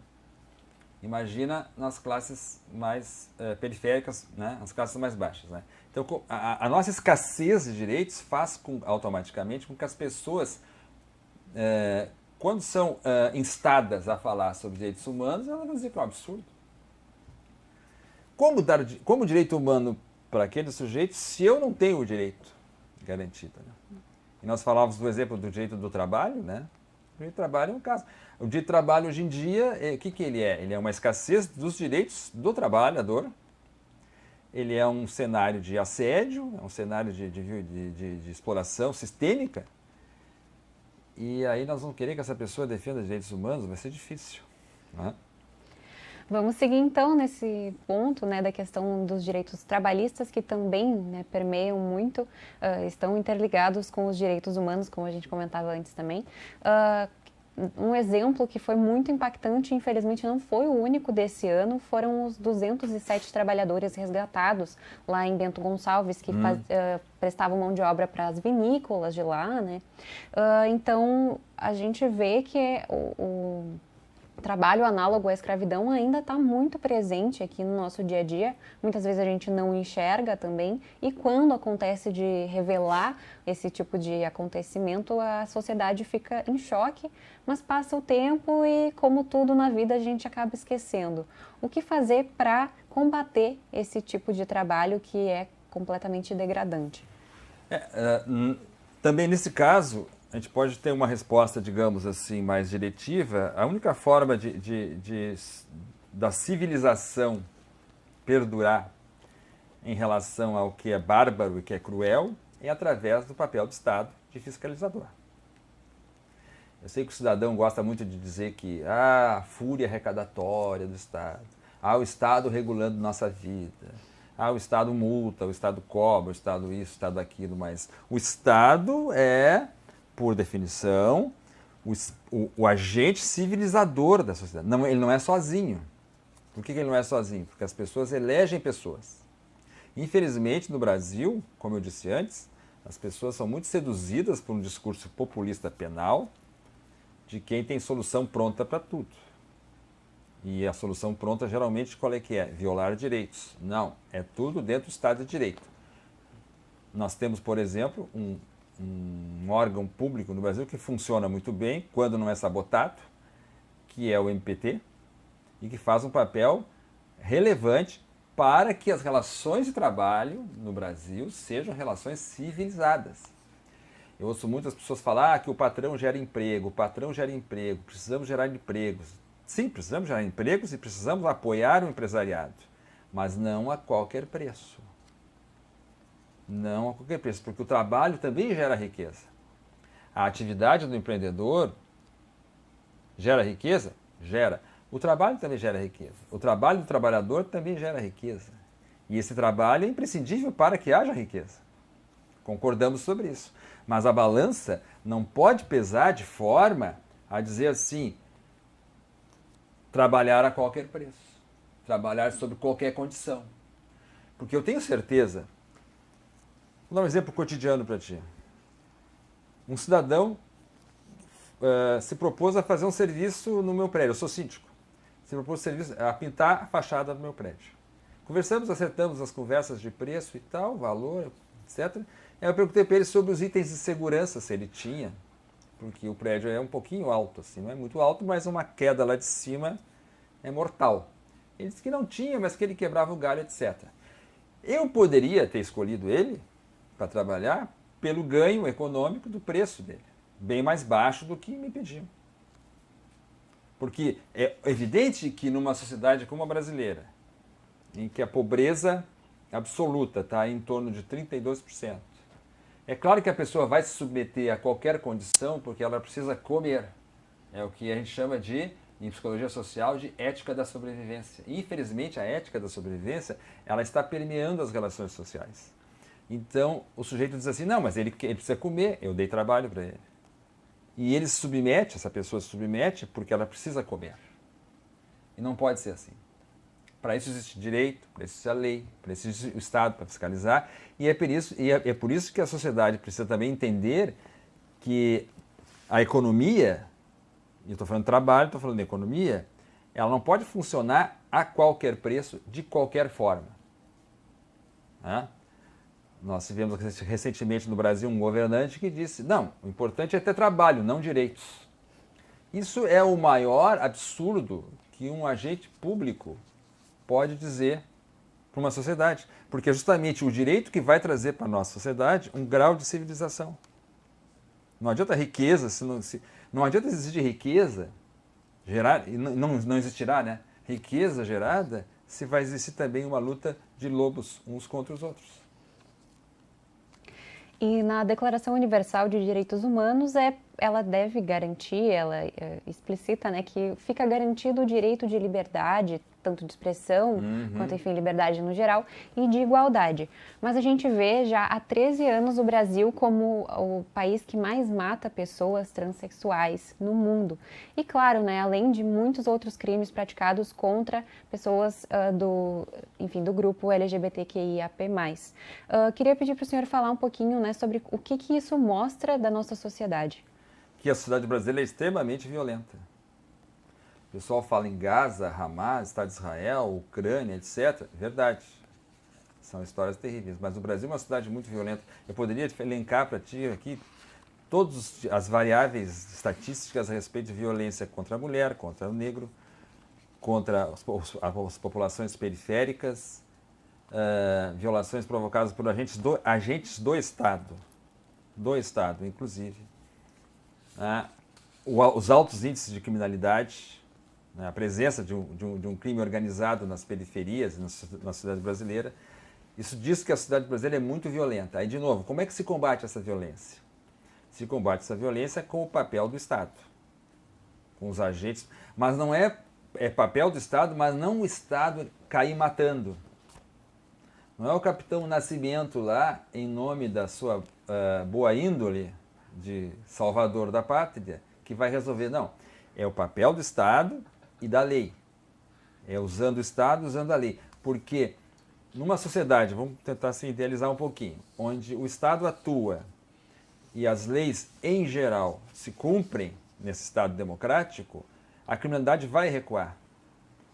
Speaker 2: Imagina nas classes mais periféricas, né? Nas classes mais baixas. Né? Então, a nossa escassez de direitos faz automaticamente com que as pessoas, quando são instadas a falar sobre direitos humanos, elas vão dizer que é um absurdo. Como direito humano para aquele sujeito se eu não tenho o direito garantido? Né? E nós falávamos do exemplo do direito do trabalho, né? O direito do trabalho é um caso. O direito do trabalho hoje em dia, o que ele é? Ele é uma escassez dos direitos do trabalhador. Ele é um cenário de assédio, é um cenário de exploração sistêmica. E aí nós vamos querer que essa pessoa defenda direitos humanos, vai ser difícil. Né?
Speaker 1: Vamos seguir então nesse ponto, né, da questão dos direitos trabalhistas, que também, né, permeiam muito, estão interligados com os direitos humanos, como a gente comentava antes também. Um exemplo que foi muito impactante, infelizmente não foi o único desse ano, foram os 207 trabalhadores resgatados lá em Bento Gonçalves, que prestavam mão de obra para as vinícolas de lá, né? Então, a gente vê que o trabalho análogo à escravidão ainda está muito presente aqui no nosso dia a dia. Muitas vezes a gente não enxerga também. E quando acontece de revelar esse tipo de acontecimento, a sociedade fica em choque, mas passa o tempo e, como tudo na vida, a gente acaba esquecendo. O que fazer para combater esse tipo de trabalho que é completamente degradante?
Speaker 2: Também nesse caso, a gente pode ter uma resposta, digamos assim, mais diretiva. A única forma da civilização perdurar em relação ao que é bárbaro e que é cruel é através do papel do Estado de fiscalizador. Eu sei que o cidadão gosta muito de dizer que a fúria arrecadatória do Estado, o Estado regulando nossa vida, o Estado multa, o Estado cobra, o Estado isso, o Estado aquilo, mas o Estado é, por definição, o agente civilizador da sociedade. Não, ele não é sozinho. Por que ele não é sozinho? Porque as pessoas elegem pessoas. Infelizmente, no Brasil, como eu disse antes, as pessoas são muito seduzidas por um discurso populista penal de quem tem solução pronta para tudo. E a solução pronta, geralmente, qual é que é? Violar direitos. Não, é tudo dentro do Estado de Direito. Nós temos, por exemplo, um órgão público no Brasil que funciona muito bem quando não é sabotado, que é o MPT, e que faz um papel relevante para que as relações de trabalho no Brasil sejam relações civilizadas. Eu ouço muitas pessoas falar que o patrão gera emprego, precisamos gerar empregos. Sim, precisamos gerar empregos e precisamos apoiar o empresariado, mas não a qualquer preço. Não a qualquer preço, porque o trabalho também gera riqueza. A atividade do empreendedor gera riqueza? Gera. O trabalho também gera riqueza. O trabalho do trabalhador também gera riqueza. E esse trabalho é imprescindível para que haja riqueza. Concordamos sobre isso. Mas a balança não pode pesar de forma a dizer assim, trabalhar a qualquer preço, trabalhar sob qualquer condição. Porque eu tenho certeza. Vou dar um exemplo cotidiano para ti. Um cidadão se propôs a fazer um serviço no meu prédio. Eu sou síndico. Se propôs a pintar a fachada do meu prédio. Conversamos, acertamos as conversas de preço e tal, valor, etc. Aí eu perguntei para ele sobre os itens de segurança, se ele tinha, porque o prédio é um pouquinho alto, assim, não é muito alto, mas uma queda lá de cima é mortal. Ele disse que não tinha, mas que ele quebrava o galho, etc. Eu poderia ter escolhido ele para trabalhar pelo ganho econômico do preço dele, bem mais baixo do que me pediam. Porque é evidente que numa sociedade como a brasileira, em que a pobreza absoluta está em torno de 32%, é claro que a pessoa vai se submeter a qualquer condição porque ela precisa comer. É o que a gente chama de, em psicologia social, de ética da sobrevivência. E, infelizmente, a ética da sobrevivência ela está permeando as relações sociais. Então, o sujeito diz assim, não, mas ele precisa comer, eu dei trabalho para ele. E ele se submete, essa pessoa se submete porque ela precisa comer. E não pode ser assim. Para isso existe direito, para isso existe a lei, para isso existe o Estado para fiscalizar. E é por isso que a sociedade precisa também entender que a economia, e eu estou falando de trabalho, estou falando de economia, ela não pode funcionar a qualquer preço, de qualquer forma. Né? Nós tivemos recentemente no Brasil um governante que disse, não, o importante é ter trabalho, não direitos. Isso é o maior absurdo que um agente público pode dizer para uma sociedade, porque é justamente o direito que vai trazer para a nossa sociedade um grau de civilização. Não adianta riqueza, não adianta existir riqueza, gerar, e não existirá, né? Riqueza gerada se vai existir também uma luta de lobos uns contra os outros.
Speaker 1: E na Declaração Universal de Direitos Humanos é ela deve garantir, ela explicita, né, que fica garantido o direito de liberdade, tanto de expressão, quanto, enfim, liberdade no geral, e de igualdade. Mas a gente vê já há 13 anos o Brasil como o país que mais mata pessoas transexuais no mundo. E claro, né, além de muitos outros crimes praticados contra pessoas do grupo LGBTQIAP+. Queria pedir para o senhor falar um pouquinho, né, sobre o que isso mostra da nossa sociedade.
Speaker 2: Que a sociedade brasileira é extremamente violenta. O pessoal fala em Gaza, Hamas, Estado de Israel, Ucrânia, etc. Verdade. São histórias terríveis. Mas o Brasil é uma sociedade muito violenta. Eu poderia elencar para ti aqui todas as variáveis estatísticas a respeito de violência contra a mulher, contra o negro, contra as populações periféricas, violações provocadas por agentes do Estado. Do Estado, inclusive. Os altos índices de criminalidade, a presença de um crime organizado nas periferias, na sociedade brasileira, isso diz que a sociedade brasileira é muito violenta. Aí, de novo, como é que se combate essa violência? Se combate essa violência com o papel do Estado, com os agentes, mas não é papel do Estado, mas não o Estado cair matando. Não é o Capitão Nascimento lá, em nome da sua boa índole de salvador da pátria, que vai resolver. Não, é o papel do Estado e da lei. É usando o Estado, usando a lei. Porque numa sociedade, vamos tentar se idealizar um pouquinho, onde o Estado atua e as leis, em geral, se cumprem nesse Estado democrático, a criminalidade vai recuar.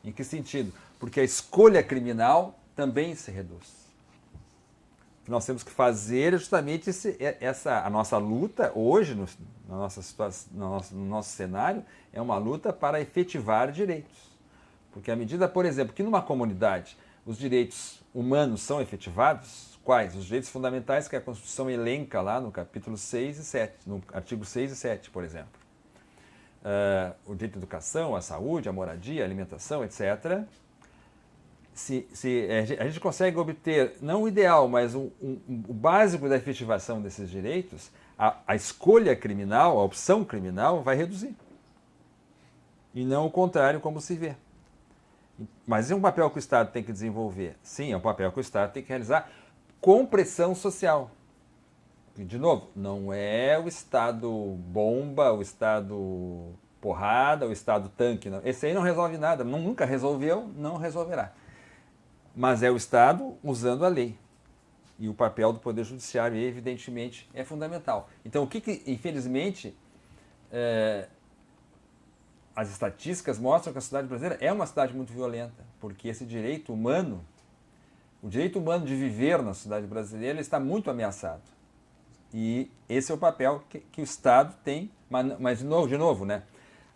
Speaker 2: Em que sentido? Porque a escolha criminal também se reduz. O que nós temos que fazer é justamente a nossa luta hoje, na nossa situação, no nosso cenário, é uma luta para efetivar direitos. Porque à medida, por exemplo, que numa comunidade os direitos humanos são efetivados, quais? Os direitos fundamentais que a Constituição elenca lá no capítulo 6 e 7, no artigo 6 e 7, por exemplo. O direito à educação, à saúde, à moradia, à alimentação, etc. Se a gente consegue obter, não o ideal, mas o básico da efetivação desses direitos, a escolha criminal, a opção criminal vai reduzir. E não o contrário, como se vê. Mas é um papel que o Estado tem que desenvolver. Sim, é um papel que o Estado tem que realizar com pressão social. E, de novo, não é o Estado bomba, o Estado porrada, o Estado tanque. Não. Esse aí não resolve nada. Nunca resolveu, não resolverá. Mas é o Estado usando a lei. E o papel do Poder Judiciário, evidentemente, é fundamental. Então, o que infelizmente, as estatísticas mostram que a sociedade brasileira é uma sociedade muito violenta, porque esse direito humano, o direito humano de viver na sociedade brasileira, está muito ameaçado. E esse é o papel que o Estado tem, mas de novo, né?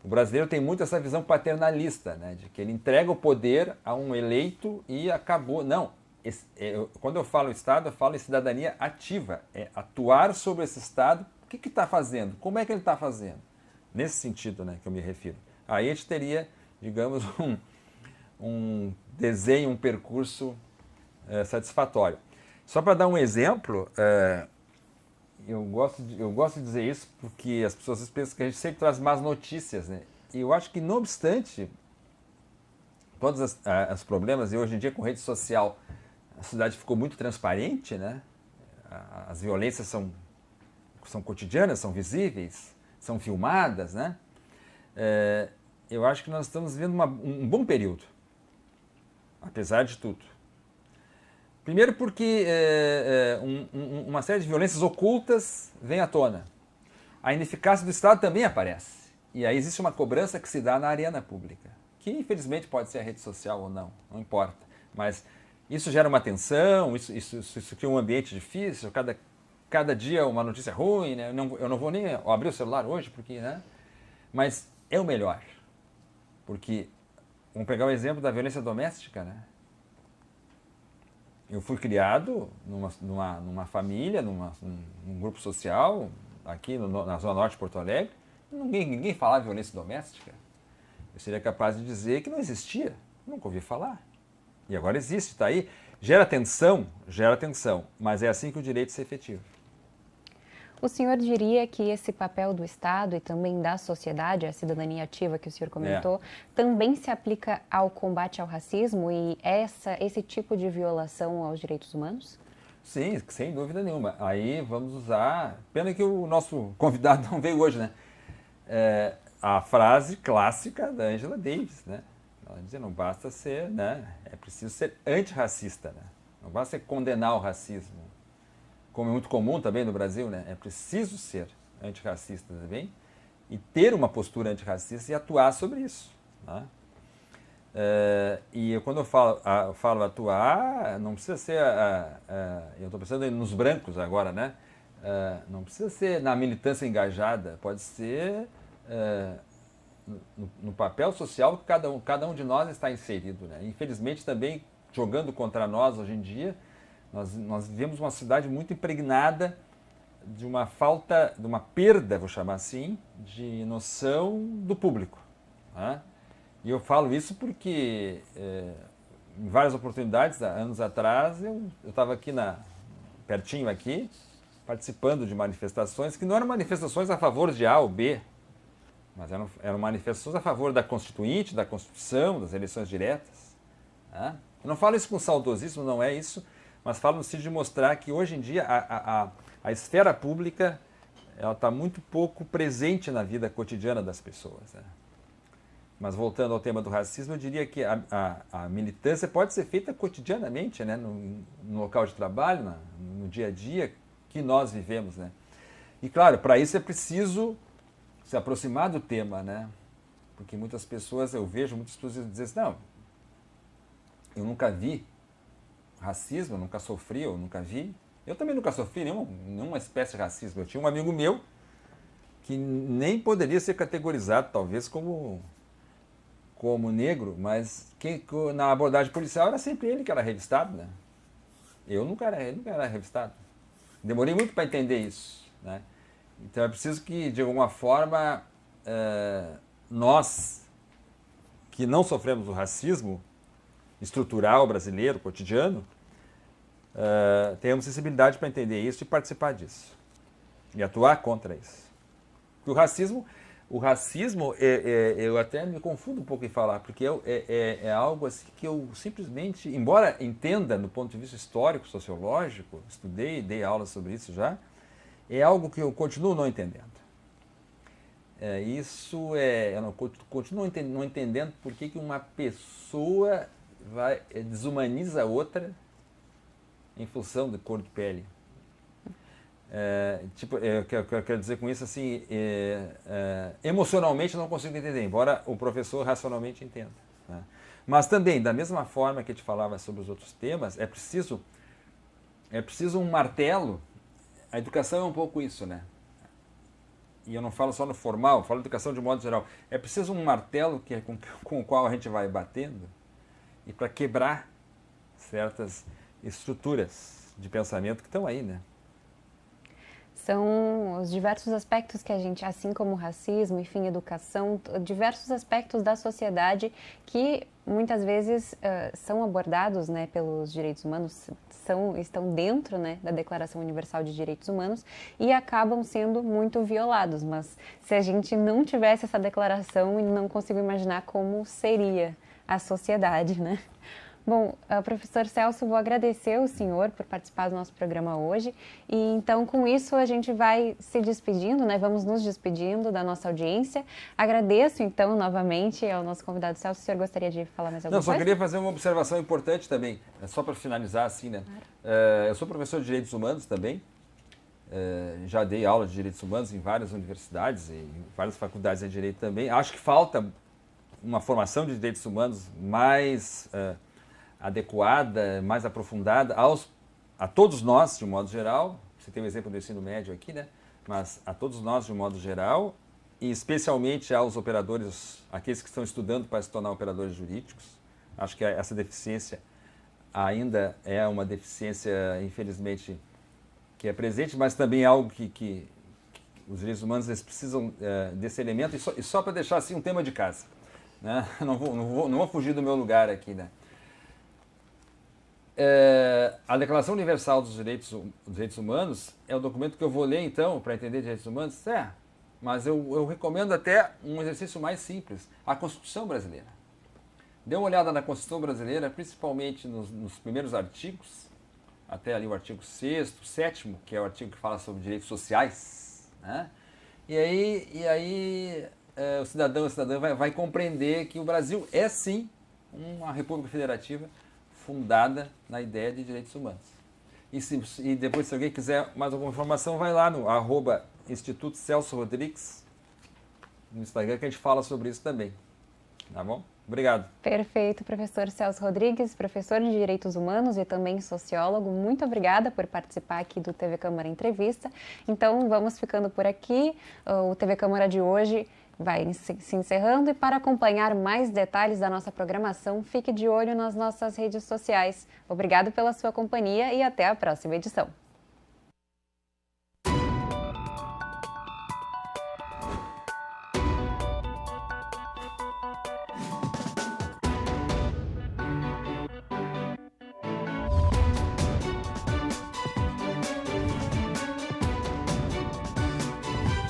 Speaker 2: O brasileiro tem muito essa visão paternalista, né? De que ele entrega o poder a um eleito e acabou. Não, quando eu falo Estado, eu falo em cidadania ativa, é atuar sobre esse Estado. O que está fazendo? Como é que ele está fazendo? Nesse sentido, né, que eu me refiro. Aí a gente teria, digamos, um desenho, um percurso satisfatório. Só para dar um exemplo, eu gosto de dizer isso porque as pessoas pensam que a gente sempre traz más notícias, né? E eu acho que, não obstante todos os problemas, e hoje em dia com rede social a sociedade ficou muito transparente, né? As violências são cotidianas, são visíveis, são filmadas, né? Eu acho que nós estamos vivendo um bom período, apesar de tudo. Primeiro porque uma série de violências ocultas vem à tona. A ineficácia do Estado também aparece. E aí existe uma cobrança que se dá na arena pública, que infelizmente pode ser a rede social ou não importa. Mas isso gera uma tensão, isso cria um ambiente difícil, cada dia uma notícia ruim, né? Eu não vou nem abrir o celular hoje, porque, né? Mas é o melhor. Porque, vamos pegar o exemplo da violência doméstica, né? Eu fui criado numa família, num grupo social, aqui na Zona Norte de Porto Alegre. Ninguém falava de violência doméstica. Eu seria capaz de dizer que não existia. Nunca ouvi falar. E agora existe, está aí. Gera tensão, mas é assim que o direito se efetiva.
Speaker 1: O senhor diria que esse papel do Estado e também da sociedade, a cidadania ativa que o senhor comentou, também se aplica ao combate ao racismo e esse tipo de violação aos direitos humanos?
Speaker 2: Sim, sem dúvida nenhuma. Aí vamos usar... Pena que o nosso convidado não veio hoje, né? A frase clássica da Angela Davis, né? Ela dizia, não basta ser, né? É preciso ser antirracista, né? Não basta condenar o racismo, como é muito comum também no Brasil, né? É preciso ser antirracista também e ter uma postura antirracista e atuar sobre isso, né? Quando eu falo atuar, não precisa ser, eu estou pensando nos brancos agora, né? Não precisa ser na militância engajada, pode ser no papel social que cada um de nós está inserido, né? Infelizmente também, jogando contra nós hoje em dia, nós vivemos uma sociedade muito impregnada de uma falta, de uma perda, vou chamar assim, de noção do público, né? E eu falo isso porque em várias oportunidades, anos atrás, eu estava aqui pertinho aqui, participando de manifestações que não eram manifestações a favor de A ou B, mas eram manifestações a favor da Constituinte, da Constituição, das eleições diretas, né? Eu não falo isso com saudosismo, não é isso, mas falo no sentido de mostrar que hoje em dia a esfera pública está muito pouco presente na vida cotidiana das pessoas, né? Mas voltando ao tema do racismo, eu diria que a militância pode ser feita cotidianamente, né? No local de trabalho, no dia a dia que nós vivemos, né? E claro, para isso é preciso se aproximar do tema, né? Porque muitas pessoas, eu vejo muitas pessoas dizem assim, não, eu nunca vi racismo, eu nunca sofri, eu nunca vi. Eu também nunca sofri nenhuma espécie de racismo. Eu tinha um amigo meu que nem poderia ser categorizado, talvez, como negro, mas na abordagem policial era sempre ele que era revistado, né? Eu nunca era revistado. Demorei muito para entender isso, né? Então é preciso que, de alguma forma, nós que não sofremos o racismo estrutural brasileiro, cotidiano, tenhamos sensibilidade para entender isso e participar disso. E atuar contra isso. Porque o racismo, eu até me confundo um pouco em falar, porque é algo assim que eu simplesmente, embora entenda do ponto de vista histórico, sociológico, estudei, dei aulas sobre isso já, é algo que eu continuo não entendendo. Eu continuo não entendendo por que uma pessoa desumaniza a outra em função de cor de pele. Eu quero dizer com isso assim, emocionalmente eu não consigo entender, embora o professor racionalmente entenda, né? Mas também, da mesma forma que eu te falava sobre os outros temas, é preciso um martelo. A educação é um pouco isso, né? E eu não falo só no formal, eu falo educação de modo geral. É preciso um martelo com o qual a gente vai batendo e para quebrar certas estruturas de pensamento que estão aí, né?
Speaker 1: São os diversos aspectos que a gente, assim como o racismo, enfim, educação, diversos aspectos da sociedade que muitas vezes são abordados, né, pelos direitos humanos, estão dentro, né, da Declaração Universal de Direitos Humanos e acabam sendo muito violados. Mas se a gente não tivesse essa declaração, eu não consigo imaginar como seria a sociedade, né? Bom, professor Celso, vou agradecer o senhor por participar do nosso programa hoje. E então, com isso, a gente vai se despedindo, né? Vamos nos despedindo da nossa audiência. Agradeço, então, novamente ao nosso convidado Celso. O senhor gostaria de falar mais alguma coisa?
Speaker 2: Não, só queria fazer uma observação importante também, só para finalizar assim, né? Claro. Eu sou professor de Direitos Humanos também. Já dei aula de Direitos Humanos em várias universidades e em várias faculdades de Direito também. Acho que falta uma formação de Direitos Humanos mais adequada, mais aprofundada a todos nós, de um modo geral. Você tem o exemplo do ensino médio aqui, né? Mas a todos nós, de um modo geral, e especialmente aos operadores, aqueles que estão estudando para se tornar operadores jurídicos. Acho que essa deficiência ainda é uma deficiência, infelizmente, que é presente, mas também é algo que os direitos humanos eles precisam desse elemento. E só para deixar assim um tema de casa, né? Não vou fugir do meu lugar aqui, né? A Declaração Universal dos Direitos Humanos é o documento que eu vou ler, então, para entender direitos humanos? Mas eu recomendo até um exercício mais simples, a Constituição Brasileira. Dê uma olhada na Constituição Brasileira, principalmente nos primeiros artigos, até ali o artigo 6º, 7º, que é o artigo que fala sobre direitos sociais, né? E aí o cidadão e a cidadã vai compreender que o Brasil é sim uma república federativa fundada na ideia de direitos humanos. E depois, se alguém quiser mais alguma informação, vai lá no @Instituto Celso Rodrigues no Instagram, que a gente fala sobre isso também. Tá bom? Obrigado.
Speaker 1: Perfeito, professor Celso Rodrigues, professor de Direitos Humanos e também sociólogo. Muito obrigada por participar aqui do TV Câmara Entrevista. Então, vamos ficando por aqui. O TV Câmara de hoje vai se encerrando e para acompanhar mais detalhes da nossa programação, fique de olho nas nossas redes sociais. Obrigado pela sua companhia e até a próxima edição.